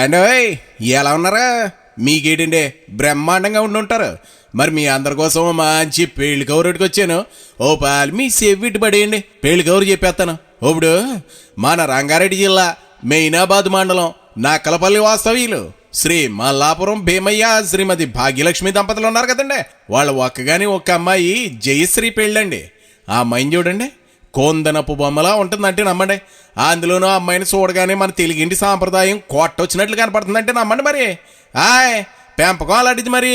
ఏండోయ్ ఎలా ఉన్నారా? మీకేంటండి బ్రహ్మాండంగా ఉండుంటారు. మరి మీ అందరి కోసం మంచి పెళ్లి కౌరుడికి వచ్చాను. ఓ పాలు మీ సేవిటి పడేయండి, పెళ్లి కౌరు చెప్పేస్తాను. ఇప్పుడు మన రంగారెడ్డి జిల్లా మెయినాబాద్ మండలం నక్కలపల్లి వాస్తవ్యులు శ్రీ మల్లాపురం భీమయ్య శ్రీమతి భాగ్యలక్ష్మి దంపతులు ఉన్నారు కదండి. వాళ్ళ ఒక్కగాని ఒక్క అమ్మాయి జయశ్రీ పెళ్ళండి. ఆ అమ్మాయిని చూడండి, కొందనపు బొమ్మలా ఉంటుందంటే నమ్మండి. అందులోనూ అమ్మాయిని చూడగానే మన తెలుగింటి సాంప్రదాయం కొట్టొచ్చినట్లు కనపడుతుందంటే నమ్మండి. మరి పెంపకం అలాంటిది. మరి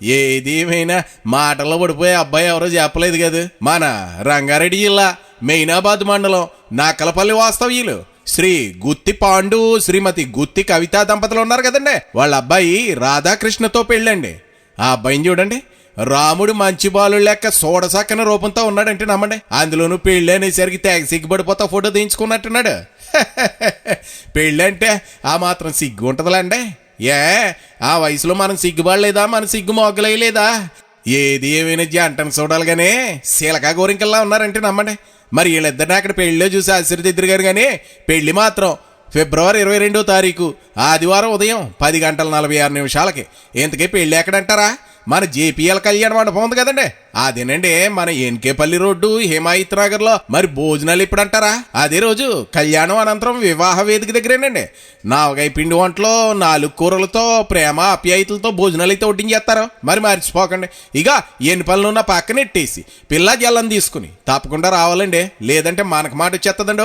ఏదేమైనా మాటల్లో పడిపోయే అబ్బాయి ఎవరో చెప్పలేదు కదా. మన రంగారెడ్డి జిల్లా మెయినాబాద్ మండలం నక్కలపల్లి వాస్తవ్యులు శ్రీ గుత్తి పాండు శ్రీమతి గుత్తి కవిత దంపతులు ఉన్నారు కదండి. వాళ్ళ అబ్బాయి రాధాకృష్ణతో పెళ్ళండి. ఆ అబ్బాయిని చూడండి, రాముడు మంచి బాలు లెక్క సోడసక్కన రూపంతో ఉన్నాడంటే నమ్మండి. అందులోనూ పెళ్ళి అనేసరికి తెగ సిగ్గుపడిపోతా ఫోటో తీయించుకున్నట్టున్నాడు. పెళ్ళంటే ఆ మాత్రం సిగ్గు ఉంటుందిలేండి. ఆ వయసులో మనం సిగ్గుపడలేదా? మన సిగ్గు మొగ్గలేదా? ఏది ఏమైనా జంటను చూడాలి గానే శీలకా గోరింకల్లా ఉన్నారంటే నమ్మండి. మరి వీళ్ళిద్దరిని అక్కడ పెళ్ళిలో చూసి ఆశీర్వదిద్దరు గారు. కానీ పెళ్లి మాత్రం ఫిబ్రవరి 22వ తారీఖు ఆదివారం ఉదయం 10:46 ఇంతకీ పెళ్ళి ఎక్కడంటారా? మన జేపీఎల్ కళ్యాణ మండపం ఉంది కదండి, అదేనండి. మన ఎన్కేపల్లి రోడ్డు హిమాయత్ నగర్ లో. మరి భోజనాలు ఎప్పుడంటారా? అదే రోజు కళ్యాణం అనంతరం వివాహ వేదిక దగ్గరేనండి. నావగాయ పిండి వంటలో 4 కూరలతో ప్రేమ ఆప్యాయతలతో భోజనాలు అయితే వడ్డించేస్తారు. మరి మర్చిపోకండి. ఇక ఎన్ని పనులు ఉన్న పక్కన ఎట్టేసి పిల్ల జల్లం తీసుకుని తప్పకుండా రావాలండి, లేదంటే మనకు మాట వచ్చేస్తుందండి.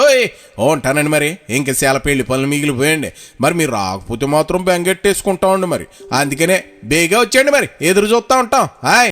ఉంటానండి. మరి ఇంక చాలా పెళ్లి పనులు మిగిలిపోయండి. మరి మీరు రాకపోతే మాత్రం బెంగెట్టేసుకుంటామండి. మరి అందుకనే బేగా వచ్చేయండి. మరి ఎదురు చూస్తా ఉంటాం. హాయ్.